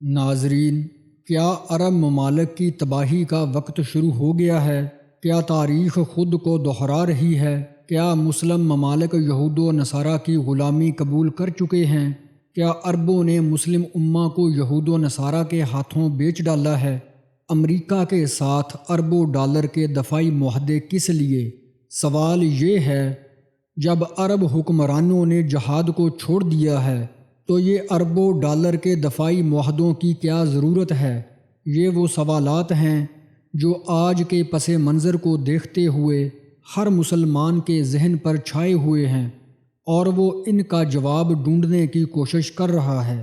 ناظرین، کیا عرب ممالک کی تباہی کا وقت شروع ہو گیا ہے؟ کیا تاریخ خود کو دہرا رہی ہے؟ کیا مسلم ممالک یہود و نصارہ کی غلامی قبول کر چکے ہیں؟ کیا عربوں نے مسلم امہ کو یہود و نصارہ کے ہاتھوں بیچ ڈالا ہے؟ امریکہ کے ساتھ اربوں ڈالر کے دفاعی معاہدے کس لیے؟ سوال یہ ہے، جب عرب حکمرانوں نے جہاد کو چھوڑ دیا ہے تو یہ اربوں ڈالر کے دفاعی معاہدوں کی کیا ضرورت ہے؟ یہ وہ سوالات ہیں جو آج کے پس منظر کو دیکھتے ہوئے ہر مسلمان کے ذہن پر چھائے ہوئے ہیں، اور وہ ان کا جواب ڈھونڈنے کی کوشش کر رہا ہے۔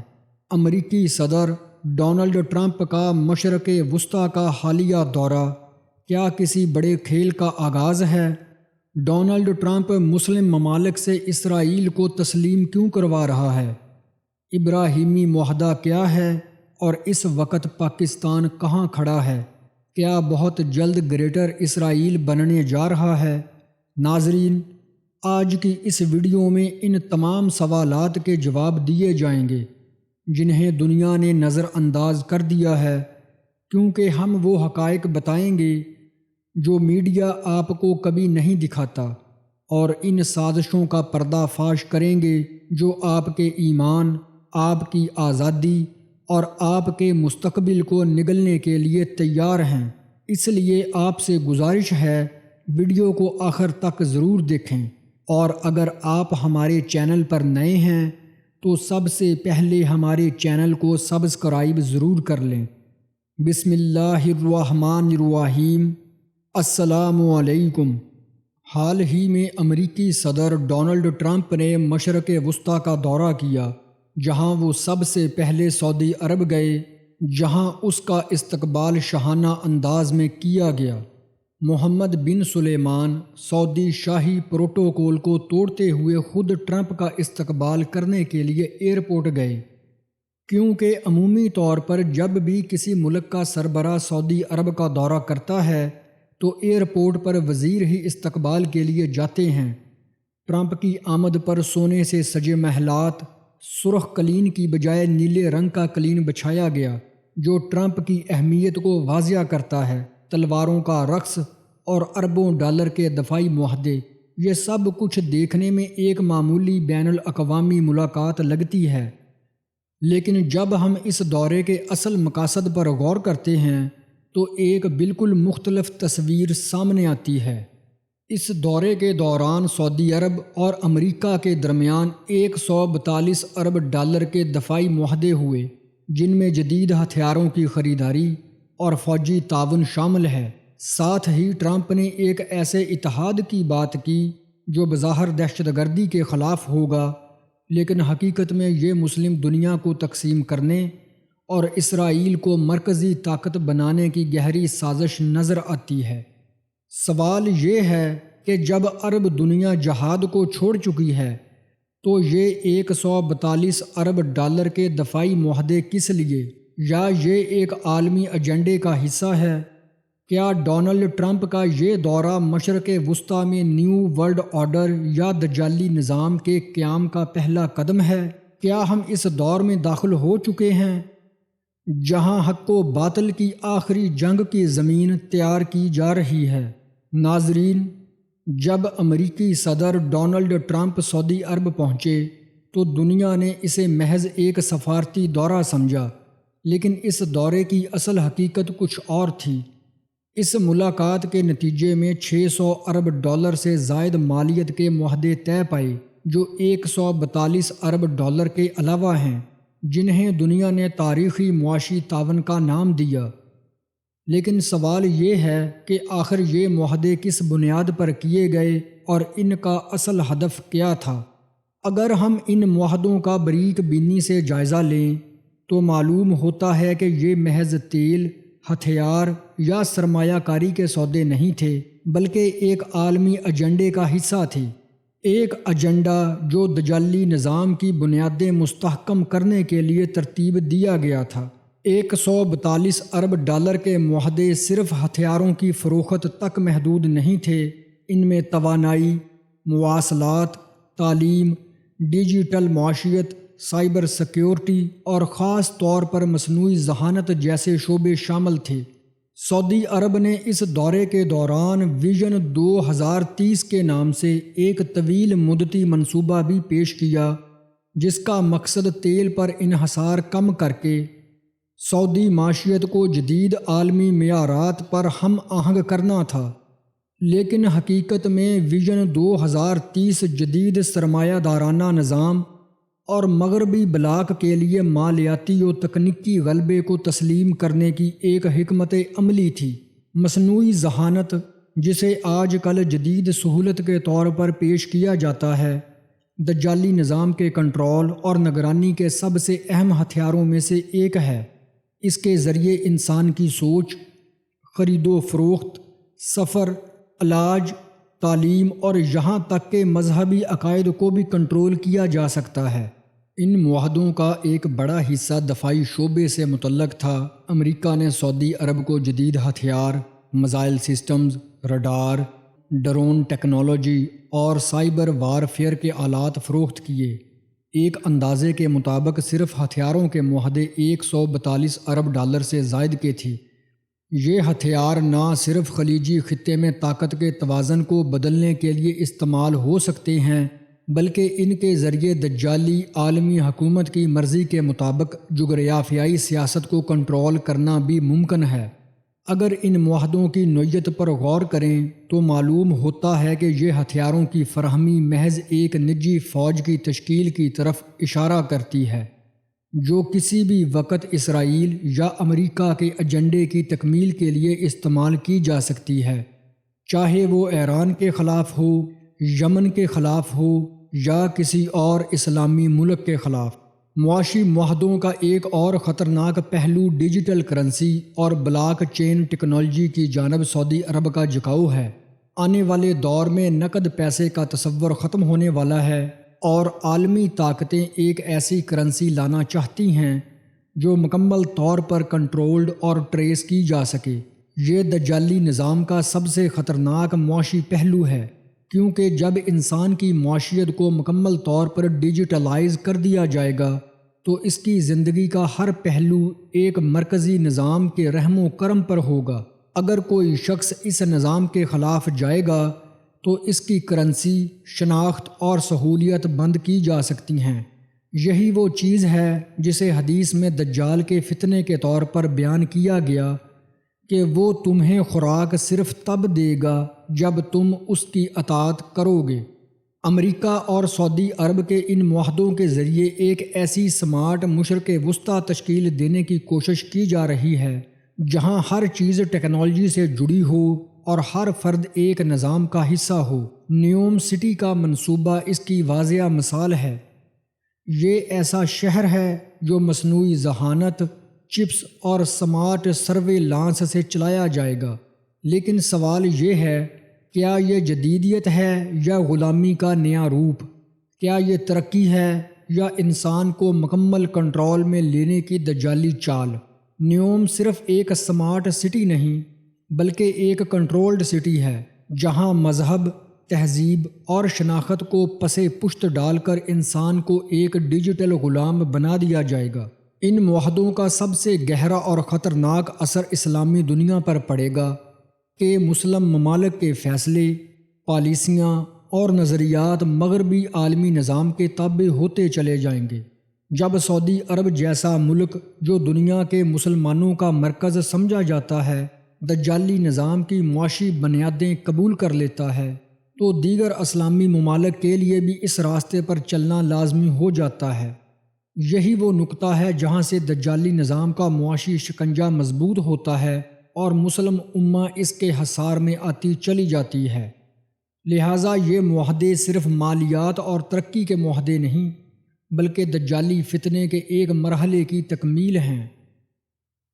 امریکی صدر ڈونلڈ ٹرمپ کا مشرق وسطیٰ کا حالیہ دورہ کیا کسی بڑے کھیل کا آغاز ہے؟ ڈونلڈ ٹرمپ مسلم ممالک سے اسرائیل کو تسلیم کیوں کروا رہا ہے؟ ابراہیمی معاہدہ کیا ہے اور اس وقت پاکستان کہاں کھڑا ہے؟ کیا بہت جلد گریٹر اسرائیل بننے جا رہا ہے؟ ناظرین، آج کی اس ویڈیو میں ان تمام سوالات کے جواب دیے جائیں گے جنہیں دنیا نے نظر انداز کر دیا ہے، کیونکہ ہم وہ حقائق بتائیں گے جو میڈیا آپ کو کبھی نہیں دکھاتا، اور ان سازشوں کا پردہ فاش کریں گے جو آپ کے ایمان، آپ کی آزادی اور آپ کے مستقبل کو نگلنے کے لیے تیار ہیں۔ اس لیے آپ سے گزارش ہے، ویڈیو کو آخر تک ضرور دیکھیں، اور اگر آپ ہمارے چینل پر نئے ہیں تو سب سے پہلے ہمارے چینل کو سبسکرائب ضرور کر لیں۔ بسم اللہ الرحمن الرحیم۔ السلام علیکم۔ حال ہی میں امریکی صدر ڈونلڈ ٹرمپ نے مشرق وسطیٰ کا دورہ کیا، جہاں وہ سب سے پہلے سعودی عرب گئے، جہاں اس کا استقبال شاہانہ انداز میں کیا گیا۔ محمد بن سلیمان سعودی شاہی پروٹوکول کو توڑتے ہوئے خود ٹرمپ کا استقبال کرنے کے لیے ایئرپورٹ گئے، کیونکہ عمومی طور پر جب بھی کسی ملک کا سربراہ سعودی عرب کا دورہ کرتا ہے تو ایئرپورٹ پر وزیر ہی استقبال کے لیے جاتے ہیں۔ ٹرمپ کی آمد پر سونے سے سجے محلات، سرخ قلین کی بجائے نیلے رنگ کا قلین بچھایا گیا، جو ٹرمپ کی اہمیت کو واضح کرتا ہے۔ تلواروں کا رقص اور اربوں ڈالر کے دفاعی معاہدے، یہ سب کچھ دیکھنے میں ایک معمولی بین الاقوامی ملاقات لگتی ہے، لیکن جب ہم اس دورے کے اصل مقاصد پر غور کرتے ہیں تو ایک بالکل مختلف تصویر سامنے آتی ہے۔ اس دورے کے دوران سعودی عرب اور امریکہ کے درمیان 142 ارب ڈالر کے دفاعی معاہدے ہوئے، جن میں جدید ہتھیاروں کی خریداری اور فوجی تعاون شامل ہے۔ ساتھ ہی ٹرمپ نے ایک ایسے اتحاد کی بات کی جو بظاہر دہشت گردی کے خلاف ہوگا، لیکن حقیقت میں یہ مسلم دنیا کو تقسیم کرنے اور اسرائیل کو مرکزی طاقت بنانے کی گہری سازش نظر آتی ہے۔ سوال یہ ہے کہ جب عرب دنیا جہاد کو چھوڑ چکی ہے تو یہ 142 ارب ڈالر کے دفاعی معاہدے کس لیے؟ یا یہ ایک عالمی ایجنڈے کا حصہ ہے؟ کیا ڈونلڈ ٹرمپ کا یہ دورہ مشرق وسطیٰ میں نیو ورلڈ آرڈر یا دجالی نظام کے قیام کا پہلا قدم ہے؟ کیا ہم اس دور میں داخل ہو چکے ہیں جہاں حق و باطل کی آخری جنگ کی زمین تیار کی جا رہی ہے؟ ناظرین، جب امریکی صدر ڈونلڈ ٹرمپ سعودی عرب پہنچے تو دنیا نے اسے محض ایک سفارتی دورہ سمجھا، لیکن اس دورے کی اصل حقیقت کچھ اور تھی۔ اس ملاقات کے نتیجے میں 600 ارب ڈالر سے زائد مالیت کے معاہدے طے پائے، جو 142 ارب ڈالر کے علاوہ ہیں، جنہیں دنیا نے تاریخی معاشی تعاون کا نام دیا۔ لیکن سوال یہ ہے کہ آخر یہ معاہدے کس بنیاد پر کیے گئے اور ان کا اصل ہدف کیا تھا؟ اگر ہم ان معاہدوں کا باریک بینی سے جائزہ لیں تو معلوم ہوتا ہے کہ یہ محض تیل، ہتھیار یا سرمایہ کاری کے سودے نہیں تھے، بلکہ ایک عالمی ایجنڈے کا حصہ تھے۔ ایک ایجنڈا جو دجالی نظام کی بنیادیں مستحکم کرنے کے لیے ترتیب دیا گیا تھا۔ 142 ارب ڈالر کے معاہدے صرف ہتھیاروں کی فروخت تک محدود نہیں تھے، ان میں توانائی، مواصلات، تعلیم، ڈیجیٹل معاشیت سائبر سیکیورٹی اور خاص طور پر مصنوعی ذہانت جیسے شعبے شامل تھے۔ سعودی عرب نے اس دورے کے دوران ویژن 2030 کے نام سے ایک طویل مدتی منصوبہ بھی پیش کیا، جس کا مقصد تیل پر انحصار کم کر کے سعودی معیشت کو جدید عالمی معیارات پر ہم آہنگ کرنا تھا۔ لیکن حقیقت میں ویژن 2030 جدید سرمایہ دارانہ نظام اور مغربی بلاک کے لیے مالیاتی و تکنیکی غلبے کو تسلیم کرنے کی ایک حکمت عملی تھی۔ مصنوعی ذہانت، جسے آج کل جدید سہولت کے طور پر پیش کیا جاتا ہے، دجالی نظام کے کنٹرول اور نگرانی کے سب سے اہم ہتھیاروں میں سے ایک ہے۔ اس کے ذریعے انسان کی سوچ، خرید و فروخت، سفر، علاج، تعلیم اور یہاں تک کہ مذہبی عقائد کو بھی کنٹرول کیا جا سکتا ہے۔ ان معاہدوں کا ایک بڑا حصہ دفاعی شعبے سے متعلق تھا۔ امریکہ نے سعودی عرب کو جدید ہتھیار، missile systems, radar, drone technology اور سائبر وارفیئر کے آلات فروخت کیے۔ ایک اندازے کے مطابق صرف ہتھیاروں کے معاہدے 142 ارب ڈالر سے زائد کے تھے۔ یہ ہتھیار نہ صرف خلیجی خطے میں طاقت کے توازن کو بدلنے کے لیے استعمال ہو سکتے ہیں، بلکہ ان کے ذریعے دجالی عالمی حکومت کی مرضی کے مطابق جغرافیائی سیاست کو کنٹرول کرنا بھی ممکن ہے۔ اگر ان معاہدوں کی نوعیت پر غور کریں تو معلوم ہوتا ہے کہ یہ ہتھیاروں کی فراہمی محض ایک نجی فوج کی تشکیل کی طرف اشارہ کرتی ہے، جو کسی بھی وقت اسرائیل یا امریکہ کے ایجنڈے کی تکمیل کے لیے استعمال کی جا سکتی ہے، چاہے وہ ایران کے خلاف ہو، یمن کے خلاف ہو یا کسی اور اسلامی ملک کے خلاف۔ معاشی معاہدوں کا ایک اور خطرناک پہلو ڈیجیٹل کرنسی اور بلاک چین ٹیکنالوجی کی جانب سعودی عرب کا جھکاؤ ہے۔ آنے والے دور میں نقد پیسے کا تصور ختم ہونے والا ہے اور عالمی طاقتیں ایک ایسی کرنسی لانا چاہتی ہیں جو مکمل طور پر کنٹرولڈ اور ٹریس کی جا سکے۔ یہ دجالی نظام کا سب سے خطرناک معاشی پہلو ہے، کیونکہ جب انسان کی معاشیت کو مکمل طور پر ڈیجیٹلائز کر دیا جائے گا تو اس کی زندگی کا ہر پہلو ایک مرکزی نظام کے رحم و کرم پر ہوگا۔ اگر کوئی شخص اس نظام کے خلاف جائے گا تو اس کی کرنسی، شناخت اور سہولیت بند کی جا سکتی ہیں۔ یہی وہ چیز ہے جسے حدیث میں دجال کے فتنے کے طور پر بیان کیا گیا کہ وہ تمہیں خوراک صرف تب دے گا جب تم اس کی اطاعت کرو گے۔ امریکہ اور سعودی عرب کے ان معاہدوں کے ذریعے ایک ایسی سمارٹ مشرق وسطیٰ تشکیل دینے کی کوشش کی جا رہی ہے جہاں ہر چیز ٹیکنالوجی سے جڑی ہو اور ہر فرد ایک نظام کا حصہ ہو۔ نیوم سٹی کا منصوبہ اس کی واضح مثال ہے۔ یہ ایسا شہر ہے جو مصنوعی ذہانت، چپس اور سمارٹ سرویلانس سے چلایا جائے گا۔ لیکن سوال یہ ہے، کیا یہ جدیدیت ہے یا غلامی کا نیا روپ؟ کیا یہ ترقی ہے یا انسان کو مکمل کنٹرول میں لینے کی دجالی چال؟ نیوم صرف ایک سمارٹ سٹی نہیں بلکہ ایک کنٹرولڈ سٹی ہے، جہاں مذہب، تہذیب اور شناخت کو پسے پشت ڈال کر انسان کو ایک ڈیجیٹل غلام بنا دیا جائے گا۔ ان معاہدوں کا سب سے گہرا اور خطرناک اثر اسلامی دنیا پر پڑے گا کہ مسلم ممالک کے فیصلے، پالیسیاں اور نظریات مغربی عالمی نظام کے تابع ہوتے چلے جائیں گے۔ جب سعودی عرب جیسا ملک جو دنیا کے مسلمانوں کا مرکز سمجھا جاتا ہے دجالی نظام کی معاشی بنیادیں قبول کر لیتا ہے تو دیگر اسلامی ممالک کے لیے بھی اس راستے پر چلنا لازمی ہو جاتا ہے۔ یہی وہ نقطہ ہے جہاں سے دجالی نظام کا معاشی شکنجہ مضبوط ہوتا ہے اور مسلم امہ اس کے حصار میں آتی چلی جاتی ہے۔ لہٰذا یہ معاہدے صرف مالیات اور ترقی کے معاہدے نہیں بلکہ دجالی فتنے کے ایک مرحلے کی تکمیل ہیں۔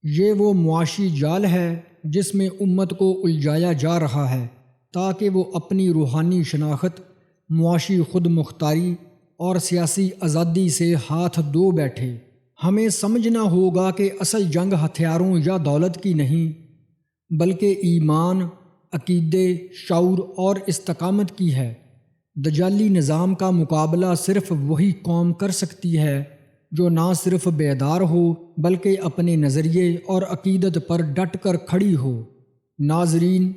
یہ وہ معاشی جال ہے جس میں امت کو الجھایا جا رہا ہے تاکہ وہ اپنی روحانی شناخت، معاشی خود مختاری اور سیاسی آزادی سے ہاتھ دھو بیٹھے۔ ہمیں سمجھنا ہوگا کہ اصل جنگ ہتھیاروں یا دولت کی نہیں بلکہ ایمان، عقیدے، شعور اور استقامت کی ہے۔ دجالی نظام کا مقابلہ صرف وہی قوم کر سکتی ہے جو نہ صرف بیدار ہو بلکہ اپنے نظریے اور عقیدت پر ڈٹ کر کھڑی ہو۔ ناظرین،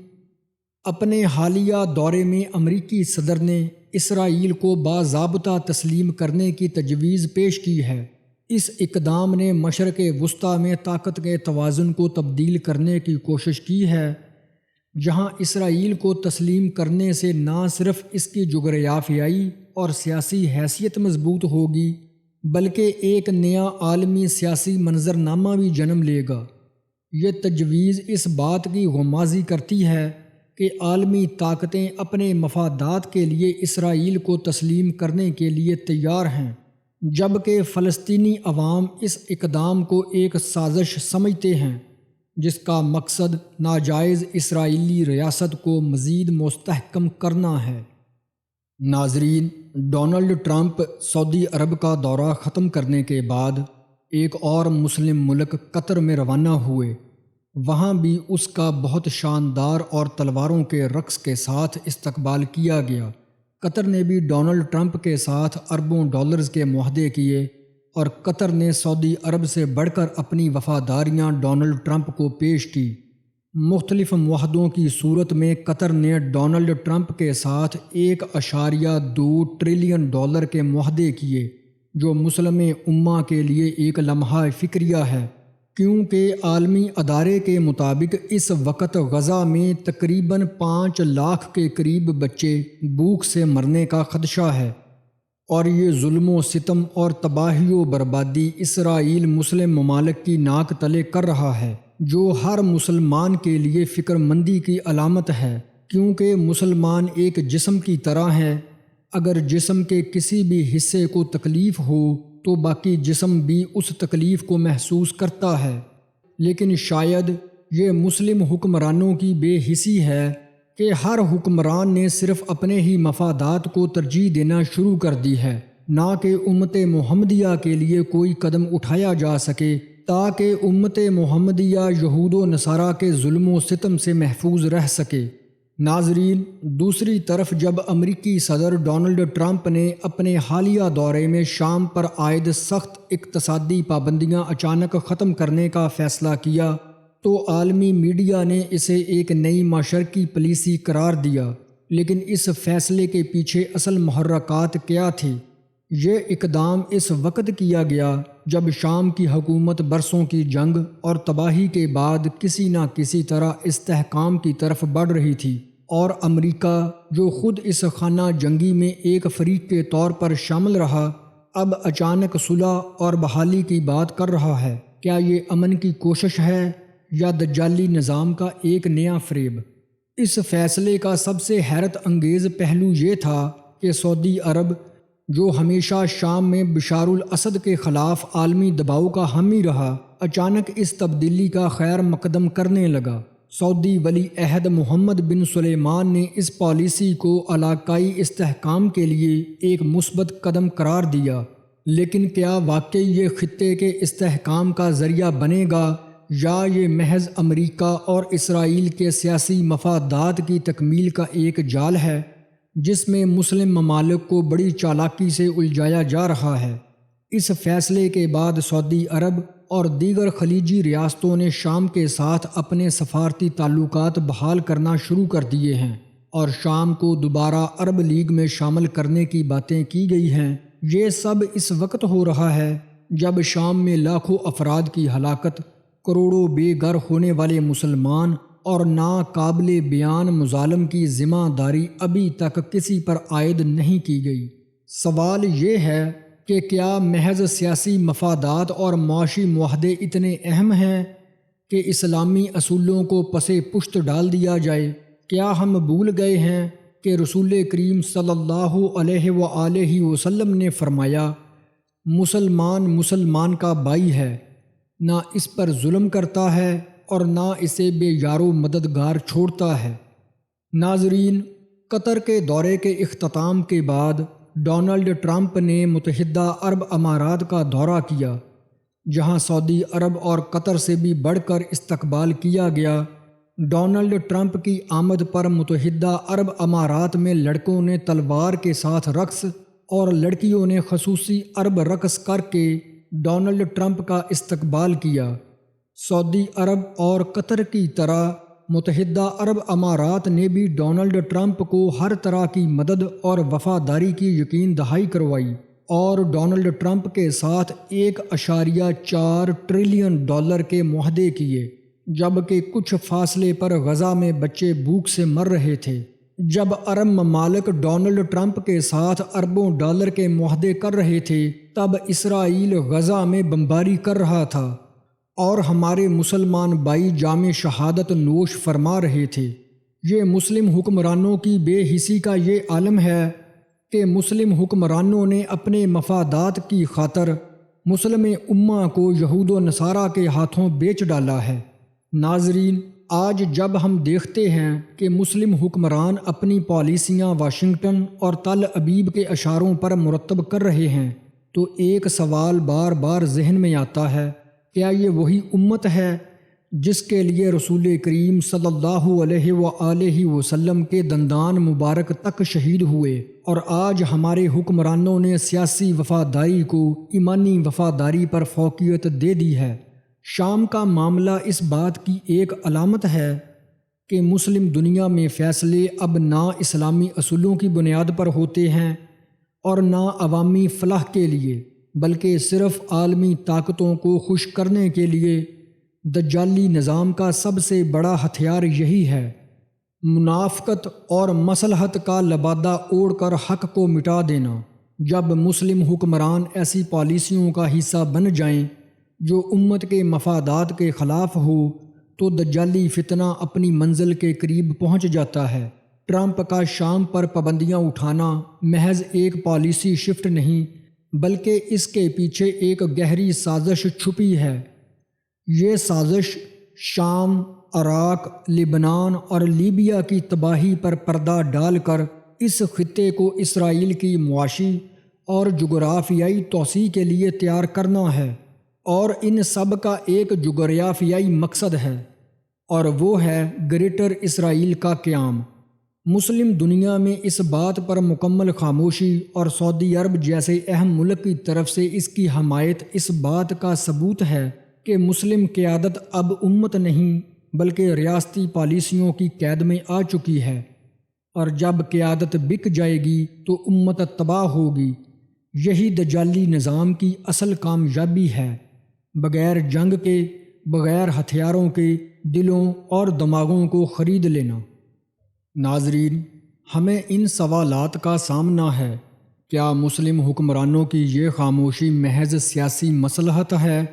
اپنے حالیہ دورے میں امریکی صدر نے اسرائیل کو باضابطہ تسلیم کرنے کی تجویز پیش کی ہے۔ اس اقدام نے مشرق وسطیٰ میں طاقت کے توازن کو تبدیل کرنے کی کوشش کی ہے، جہاں اسرائیل کو تسلیم کرنے سے نہ صرف اس کی جغرافیائی اور سیاسی حیثیت مضبوط ہوگی بلکہ ایک نیا عالمی سیاسی منظرنامہ بھی جنم لے گا۔ یہ تجویز اس بات کی غمازی کرتی ہے کہ عالمی طاقتیں اپنے مفادات کے لیے اسرائیل کو تسلیم کرنے کے لیے تیار ہیں، جبکہ فلسطینی عوام اس اقدام کو ایک سازش سمجھتے ہیں جس کا مقصد ناجائز اسرائیلی ریاست کو مزید مستحکم کرنا ہے۔ ناظرین، ڈونلڈ ٹرمپ سعودی عرب کا دورہ ختم کرنے کے بعد ایک اور مسلم ملک قطر میں روانہ ہوئے۔ وہاں بھی اس کا بہت شاندار اور تلواروں کے رقص کے ساتھ استقبال کیا گیا۔ قطر نے بھی ڈونلڈ ٹرمپ کے ساتھ اربوں ڈالرز کے معاہدے کیے، اور قطر نے سعودی عرب سے بڑھ کر اپنی وفاداریاں ڈونلڈ ٹرمپ کو پیش کی۔ مختلف معاہدوں کی صورت میں قطر نے ڈونلڈ ٹرمپ کے ساتھ 1.2 ٹریلین ڈالر کے معاہدے کیے، جو مسلم امہ کے لیے ایک لمحہ فکریہ ہے، کیونکہ عالمی ادارے کے مطابق اس وقت غزہ میں تقریباً 5 لاکھ کے قریب بچے بھوک سے مرنے کا خدشہ ہے، اور یہ ظلم و ستم اور تباہی و بربادی اسرائیل مسلم ممالک کی ناک تلے کر رہا ہے، جو ہر مسلمان کے لیے فکر مندی کی علامت ہے، کیونکہ مسلمان ایک جسم کی طرح ہے۔ اگر جسم کے کسی بھی حصے کو تکلیف ہو تو باقی جسم بھی اس تکلیف کو محسوس کرتا ہے، لیکن شاید یہ مسلم حکمرانوں کی بے حسی ہے کہ ہر حکمران نے صرف اپنے ہی مفادات کو ترجیح دینا شروع کر دی ہے، نہ کہ امت محمدیہ کے لیے کوئی قدم اٹھایا جا سکے تاکہ امت محمدیہ یہود و نصارہ کے ظلم و ستم سے محفوظ رہ سکے۔ ناظرین، دوسری طرف جب امریکی صدر ڈونلڈ ٹرمپ نے اپنے حالیہ دورے میں شام پر عائد سخت اقتصادی پابندیاں اچانک ختم کرنے کا فیصلہ کیا تو عالمی میڈیا نے اسے ایک نئی مشرقی پالیسی قرار دیا، لیکن اس فیصلے کے پیچھے اصل محرکات کیا تھی؟ یہ اقدام اس وقت کیا گیا جب شام کی حکومت برسوں کی جنگ اور تباہی کے بعد کسی نہ کسی طرح استحکام کی طرف بڑھ رہی تھی، اور امریکہ جو خود اس خانہ جنگی میں ایک فریق کے طور پر شامل رہا، اب اچانک صلح اور بحالی کی بات کر رہا ہے۔ کیا یہ امن کی کوشش ہے یا دجالی نظام کا ایک نیا فریب؟ اس فیصلے کا سب سے حیرت انگیز پہلو یہ تھا کہ سعودی عرب، جو ہمیشہ شام میں بشار الاسد کے خلاف عالمی دباؤ کا حامی رہا، اچانک اس تبدیلی کا خیر مقدم کرنے لگا۔ سعودی ولی عہد محمد بن سلیمان نے اس پالیسی کو علاقائی استحکام کے لیے ایک مثبت قدم قرار دیا، لیکن کیا واقعی یہ خطے کے استحکام کا ذریعہ بنے گا یا یہ محض امریکہ اور اسرائیل کے سیاسی مفادات کی تکمیل کا ایک جال ہے جس میں مسلم ممالک کو بڑی چالاکی سے الجھایا جا رہا ہے؟ اس فیصلے کے بعد سعودی عرب اور دیگر خلیجی ریاستوں نے شام کے ساتھ اپنے سفارتی تعلقات بحال کرنا شروع کر دیے ہیں، اور شام کو دوبارہ عرب لیگ میں شامل کرنے کی باتیں کی گئی ہیں۔ یہ سب اس وقت ہو رہا ہے جب شام میں لاکھوں افراد کی ہلاکت، کروڑوں بے گھر ہونے والے مسلمان اور ناقابل بیان مظالم کی ذمہ داری ابھی تک کسی پر عائد نہیں کی گئی۔ سوال یہ ہے کہ کیا محض سیاسی مفادات اور معاشی معاہدے اتنے اہم ہیں کہ اسلامی اصولوں کو پس پشت ڈال دیا جائے؟ کیا ہم بھول گئے ہیں کہ رسول کریم صلی اللہ علیہ وآلہ وسلم نے فرمایا، مسلمان مسلمان کا بھائی ہے، نہ اس پر ظلم کرتا ہے اور نہ اسے بے یار و مددگار چھوڑتا ہے۔ ناظرین، قطر کے دورے کے اختتام کے بعد ڈونلڈ ٹرمپ نے متحدہ عرب امارات کا دورہ کیا، جہاں سعودی عرب اور قطر سے بھی بڑھ کر استقبال کیا گیا۔ ڈونلڈ ٹرمپ کی آمد پر متحدہ عرب امارات میں لڑکوں نے تلوار کے ساتھ رقص اور لڑکیوں نے خصوصی عرب رقص کر کے ڈونلڈ ٹرمپ کا استقبال کیا۔ سعودی عرب اور قطر کی طرح متحدہ عرب امارات نے بھی ڈونلڈ ٹرمپ کو ہر طرح کی مدد اور وفاداری کی یقین دہائی کروائی اور ڈونلڈ ٹرمپ کے ساتھ $1.4 ٹریلین کے معاہدے کیے، جبکہ کچھ فاصلے پر غزہ میں بچے بھوک سے مر رہے تھے۔ جب عرب ممالک ڈونلڈ ٹرمپ کے ساتھ اربوں ڈالر کے معاہدے کر رہے تھے، تب اسرائیل غزہ میں بمباری کر رہا تھا اور ہمارے مسلمان بھائی جام شہادت نوش فرما رہے تھے۔ یہ مسلم حکمرانوں کی بے حسی کا یہ عالم ہے کہ مسلم حکمرانوں نے اپنے مفادات کی خاطر مسلم امہ کو یہود و نصارہ کے ہاتھوں بیچ ڈالا ہے۔ ناظرین، آج جب ہم دیکھتے ہیں کہ مسلم حکمران اپنی پالیسیاں واشنگٹن اور تل ابیب کے اشاروں پر مرتب کر رہے ہیں، تو ایک سوال بار بار ذہن میں آتا ہے، کیا یہ وہی امت ہے جس کے لیے رسول کریم صلی اللہ علیہ وآلہ وسلم کے دندان مبارک تک شہید ہوئے، اور آج ہمارے حکمرانوں نے سیاسی وفاداری کو ایمانی وفاداری پر فوقیت دے دی ہے؟ شام کا معاملہ اس بات کی ایک علامت ہے کہ مسلم دنیا میں فیصلے اب نہ اسلامی اصولوں کی بنیاد پر ہوتے ہیں اور نہ عوامی فلاح کے لیے، بلکہ صرف عالمی طاقتوں کو خوش کرنے کے لیے۔ دجالی نظام کا سب سے بڑا ہتھیار یہی ہے، منافقت اور مصلحت کا لبادہ اوڑھ کر حق کو مٹا دینا۔ جب مسلم حکمران ایسی پالیسیوں کا حصہ بن جائیں جو امت کے مفادات کے خلاف ہو، تو دجالی فتنہ اپنی منزل کے قریب پہنچ جاتا ہے۔ ٹرمپ کا شام پر پابندیاں اٹھانا محض ایک پالیسی شفٹ نہیں، بلکہ اس کے پیچھے ایک گہری سازش چھپی ہے۔ یہ سازش شام، عراق، لبنان اور لیبیا کی تباہی پر پردہ ڈال کر اس خطے کو اسرائیل کی معاشی اور جغرافیائی توسیع کے لیے تیار کرنا ہے، اور ان سب کا ایک جغرافیائی مقصد ہے، اور وہ ہے گریٹر اسرائیل کا قیام۔ مسلم دنیا میں اس بات پر مکمل خاموشی اور سعودی عرب جیسے اہم ملک کی طرف سے اس کی حمایت اس بات کا ثبوت ہے کہ مسلم قیادت اب امت نہیں بلکہ ریاستی پالیسیوں کی قید میں آ چکی ہے، اور جب قیادت بک جائے گی تو امت تباہ ہوگی۔ یہی دجالی نظام کی اصل کامیابی ہے، بغیر جنگ کے، بغیر ہتھیاروں کے دلوں اور دماغوں کو خرید لینا۔ ناظرین، ہمیں ان سوالات کا سامنا ہے، کیا مسلم حکمرانوں کی یہ خاموشی محض سیاسی مصلحت ہے،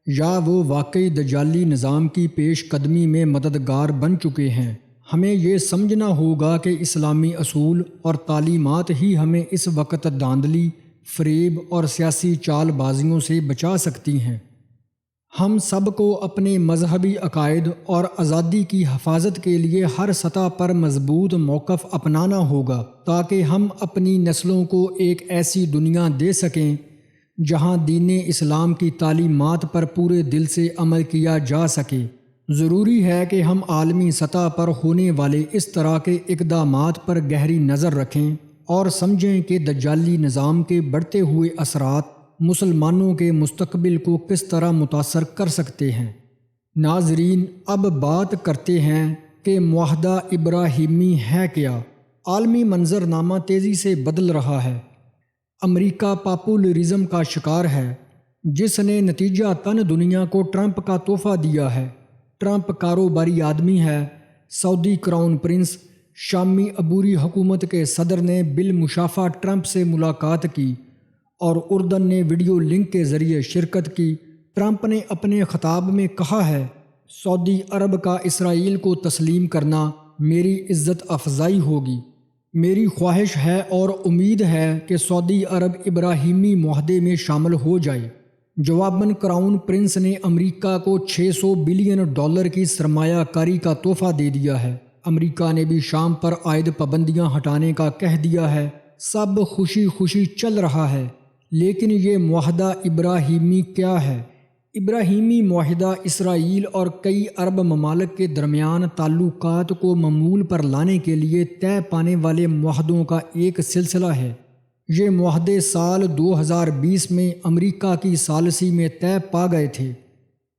یا وہ واقعی دجالی نظام کی پیش قدمی میں مددگار بن چکے ہیں؟ ہمیں یہ سمجھنا ہوگا کہ اسلامی اصول اور تعلیمات ہی ہمیں اس وقت دھاندلی، فریب اور سیاسی چال بازیوں سے بچا سکتی ہیں۔ ہم سب کو اپنے مذہبی عقائد اور آزادی کی حفاظت کے لیے ہر سطح پر مضبوط موقف اپنانا ہوگا، تاکہ ہم اپنی نسلوں کو ایک ایسی دنیا دے سکیں جہاں دین اسلام کی تعلیمات پر پورے دل سے عمل کیا جا سکے۔ ضروری ہے کہ ہم عالمی سطح پر ہونے والے اس طرح کے اقدامات پر گہری نظر رکھیں اور سمجھیں کہ دجالی نظام کے بڑھتے ہوئے اثرات مسلمانوں کے مستقبل کو کس طرح متاثر کر سکتے ہیں۔ ناظرین، اب بات کرتے ہیں کہ معاہدہ ابراہیمی ہے کیا۔ عالمی منظرنامہ تیزی سے بدل رہا ہے۔ امریکہ پاپولرزم کا شکار ہے، جس نے نتیجہ تن دنیا کو ٹرمپ کا تحفہ دیا ہے۔ ٹرمپ کاروباری آدمی ہے۔ سعودی کراؤن پرنس، شامی عبوری حکومت کے صدر نے بالمشافہ ٹرمپ سے ملاقات کی اور اردن نے ویڈیو لنک کے ذریعے شرکت کی۔ ٹرمپ نے اپنے خطاب میں کہا ہے، سعودی عرب کا اسرائیل کو تسلیم کرنا میری عزت افزائی ہوگی۔ میری خواہش ہے اور امید ہے کہ سعودی عرب ابراہیمی معاہدے میں شامل ہو جائے۔ جواباً کراؤن پرنس نے امریکہ کو $600 بلین کی سرمایہ کاری کا تحفہ دے دیا ہے۔ امریکہ نے بھی شام پر عائد پابندیاں ہٹانے کا کہہ دیا ہے۔ سب خوشی خوشی چل رہا ہے، لیکن یہ معاہدہ ابراہیمی کیا ہے؟ ابراہیمی معاہدہ اسرائیل اور کئی عرب ممالک کے درمیان تعلقات کو معمول پر لانے کے لیے طے پانے والے معاہدوں کا ایک سلسلہ ہے۔ یہ معاہدے سال 2020 میں امریکہ کی ثالثی میں طے پا گئے تھے۔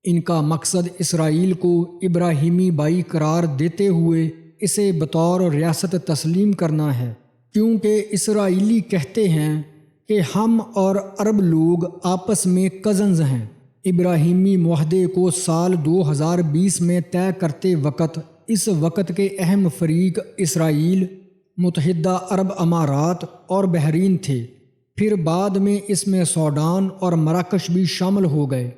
ان کا مقصد اسرائیل کو ابراہیمی بائی قرار دیتے ہوئے اسے بطور ریاست تسلیم کرنا ہے، کیونکہ اسرائیلی کہتے ہیں کہ ہم اور عرب لوگ آپس میں کزنز ہیں۔ ابراہیمی معاہدے کو سال 2020 میں طے کرتے وقت اس وقت کے اہم فریق اسرائیل، متحدہ عرب امارات اور بحرین تھے۔ پھر بعد میں اس میں سوڈان اور مراکش بھی شامل ہو گئے۔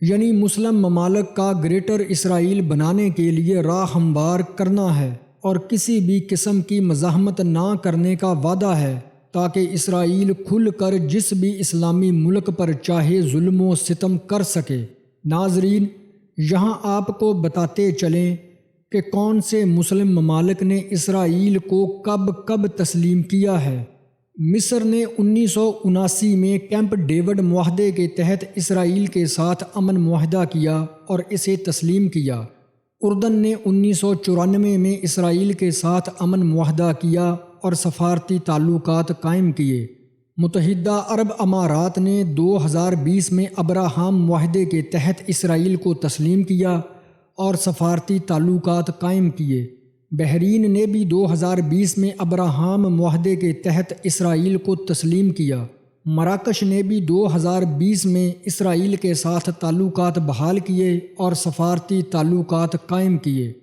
یعنی مسلم ممالک کا گریٹر اسرائیل بنانے کے لیے راہ ہموار کرنا ہے اور کسی بھی قسم کی مزاحمت نہ کرنے کا وعدہ ہے، تاکہ اسرائیل کھل کر جس بھی اسلامی ملک پر چاہے ظلم و ستم کر سکے۔ ناظرین، یہاں آپ کو بتاتے چلیں کہ کون سے مسلم ممالک نے اسرائیل کو کب تسلیم کیا ہے۔ مصر نے 1979 میں کیمپ ڈیوڈ معاہدے کے تحت اسرائیل کے ساتھ امن معاہدہ کیا اور اسے تسلیم کیا۔ اردن نے 1994 میں اسرائیل کے ساتھ امن معاہدہ کیا اور سفارتی تعلقات قائم کیے۔ متحدہ عرب امارات نے 2020 میں ابراہام معاہدے کے تحت اسرائیل کو تسلیم کیا اور سفارتی تعلقات قائم کیے۔ بحرین نے بھی 2020 میں ابراہام معاہدے کے تحت اسرائیل کو تسلیم کیا۔ مراکش نے بھی 2020 میں اسرائیل کے ساتھ تعلقات بحال کیے اور سفارتی تعلقات قائم کیے۔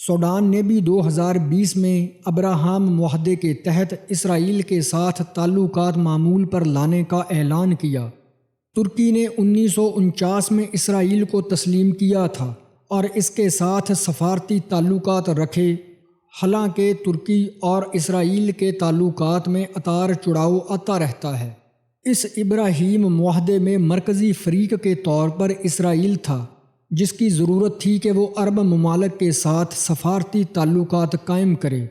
سوڈان نے بھی 2020 میں ابراہام معاہدے کے تحت اسرائیل کے ساتھ تعلقات معمول پر لانے کا اعلان کیا۔ ترکی نے 1949 میں اسرائیل کو تسلیم کیا تھا اور اس کے ساتھ سفارتی تعلقات رکھے۔ حالانکہ ترکی اور اسرائیل کے تعلقات میں اتار چڑھاؤ آتا رہتا ہے۔ اس ابراہیم معاہدے میں مرکزی فریق کے طور پر اسرائیل تھا، جس کی ضرورت تھی کہ وہ عرب ممالک کے ساتھ سفارتی تعلقات قائم کرے۔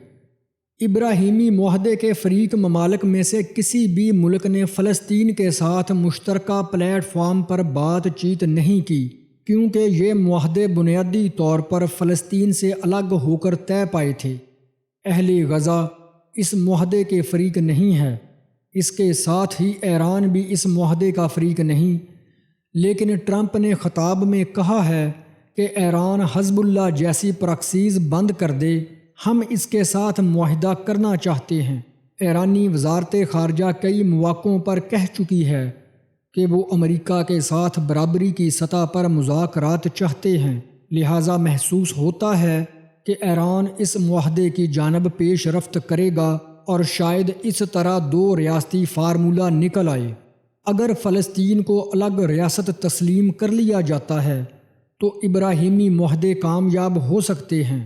ابراہیمی معاہدے کے فریق ممالک میں سے کسی بھی ملک نے فلسطین کے ساتھ مشترکہ پلیٹ فارم پر بات چیت نہیں کی، کیونکہ یہ معاہدے بنیادی طور پر فلسطین سے الگ ہو کر طے پائے تھے۔ اہل غزہ اس معاہدے کے فریق نہیں ہے۔ اس کے ساتھ ہی ایران بھی اس معاہدے کا فریق نہیں، لیکن ٹرمپ نے خطاب میں کہا ہے کہ ایران حزب اللہ جیسی پراکسیز بند کر دے، ہم اس کے ساتھ معاہدہ کرنا چاہتے ہیں۔ ایرانی وزارت خارجہ کئی مواقعوں پر کہہ چکی ہے کہ وہ امریکہ کے ساتھ برابری کی سطح پر مذاکرات چاہتے ہیں، لہٰذا محسوس ہوتا ہے کہ ایران اس معاہدے کی جانب پیش رفت کرے گا اور شاید اس طرح دو ریاستی فارمولہ نکل آئے۔ اگر فلسطین کو الگ ریاست تسلیم کر لیا جاتا ہے تو ابراہیمی معاہدے کامیاب ہو سکتے ہیں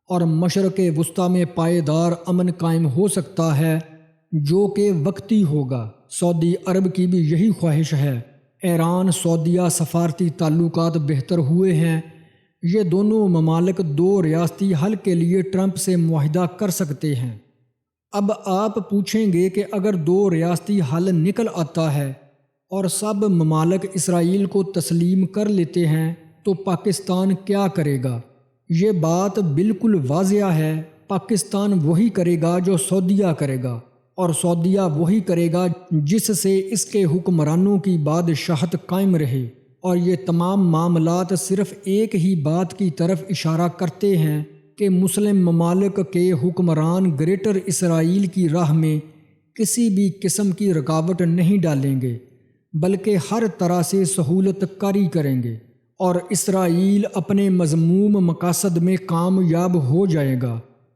اور مشرق وسطیٰ میں پائیدار امن قائم ہو سکتا ہے، جو کہ وقتی ہوگا۔ سعودی عرب کی بھی یہی خواہش ہے۔ ایران سعودیہ سفارتی تعلقات بہتر ہوئے ہیں۔ یہ دونوں ممالک دو ریاستی حل کے لیے ٹرمپ سے معاہدہ کر سکتے ہیں۔ اب آپ پوچھیں گے کہ اگر دو ریاستی حل نکل آتا ہے اور سب ممالک اسرائیل کو تسلیم کر لیتے ہیں تو پاکستان کیا کرے گا؟ یہ بات بالکل واضح ہے، پاکستان وہی کرے گا جو سعودیہ کرے گا، اور سعودیہ وہی کرے گا جس سے اس کے حکمرانوں کی بادشاہت قائم رہے۔ اور یہ تمام معاملات صرف ایک ہی بات کی طرف اشارہ کرتے ہیں کہ مسلم ممالک کے حکمران گریٹر اسرائیل کی راہ میں کسی بھی قسم کی رکاوٹ نہیں ڈالیں گے، بلکہ ہر طرح سے سہولت کاری کریں گے، اور اسرائیل اپنے مذموم مقاصد میں کامیاب ہو جائے گا،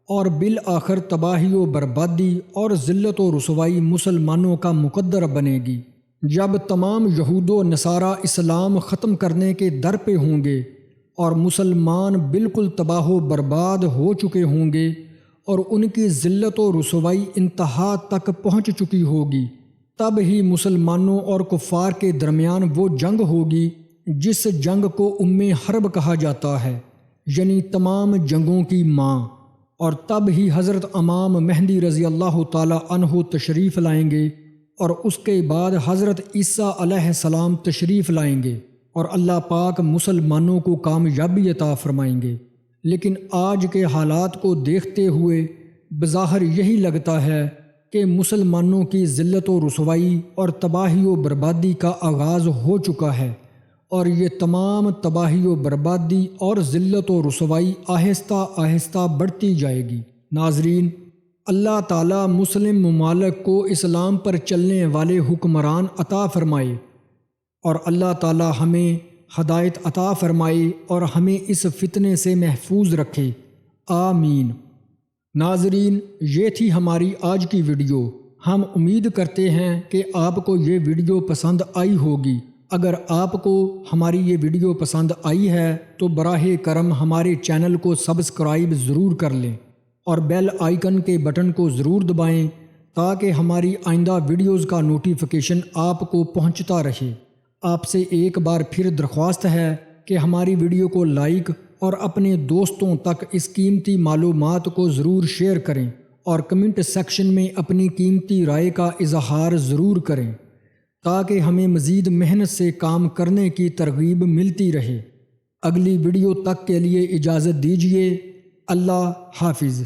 اور بالآخر تباہی و بربادی اور ذلت و رسوائی مسلمانوں کا مقدر بنے گی۔ جب تمام یہود و نصارہ اسلام ختم کرنے کے در پہ ہوں گے اور مسلمان بالکل تباہ و برباد ہو چکے ہوں گے اور ان کی ذلت و رسوائی انتہا تک پہنچ چکی ہوگی، تب ہی مسلمانوں اور کفار کے درمیان وہ جنگ ہوگی جس جنگ کو حرب کہا جاتا ہے، یعنی تمام جنگوں کی ماں۔ اور تب ہی حضرت امام مہدی رضی اللہ تعالی عنہ تشریف لائیں گے، اور اس کے بعد حضرت عیسیٰ علیہ السلام تشریف لائیں گے، اور اللہ پاک مسلمانوں کو کامیابی عطا فرمائیں گے۔ لیکن آج کے حالات کو دیکھتے ہوئے بظاہر یہی لگتا ہے کہ مسلمانوں کی ذلت و رسوائی اور تباہی و بربادی کا آغاز ہو چکا ہے، اور یہ تمام تباہی و بربادی اور ذلت و رسوائی آہستہ آہستہ بڑھتی جائے گی۔ ناظرین، اللہ تعالیٰ مسلم ممالک کو اسلام پر چلنے والے حکمران عطا فرمائے، اور اللہ تعالیٰ ہمیں ہدایت عطا فرمائے اور ہمیں اس فتنے سے محفوظ رکھے، آمین۔ ناظرین، یہ تھی ہماری آج کی ویڈیو۔ ہم امید کرتے ہیں کہ آپ کو یہ ویڈیو پسند آئی ہوگی۔ اگر آپ کو ہماری یہ ویڈیو پسند آئی ہے تو براہ کرم ہمارے چینل کو سبسکرائب ضرور کر لیں اور بیل آئیکن کے بٹن کو ضرور دبائیں تاکہ ہماری آئندہ ویڈیوز کا نوٹیفیکیشن آپ کو پہنچتا رہے۔ آپ سے ایک بار پھر درخواست ہے کہ ہماری ویڈیو کو لائک اور اپنے دوستوں تک اس قیمتی معلومات کو ضرور شیئر کریں اور کمنٹ سیکشن میں اپنی قیمتی رائے کا اظہار ضرور کریں تاکہ ہمیں مزید محنت سے کام کرنے کی ترغیب ملتی رہے۔ اگلی ویڈیو تک کے لیے اجازت دیجیے۔ اللہ حافظ۔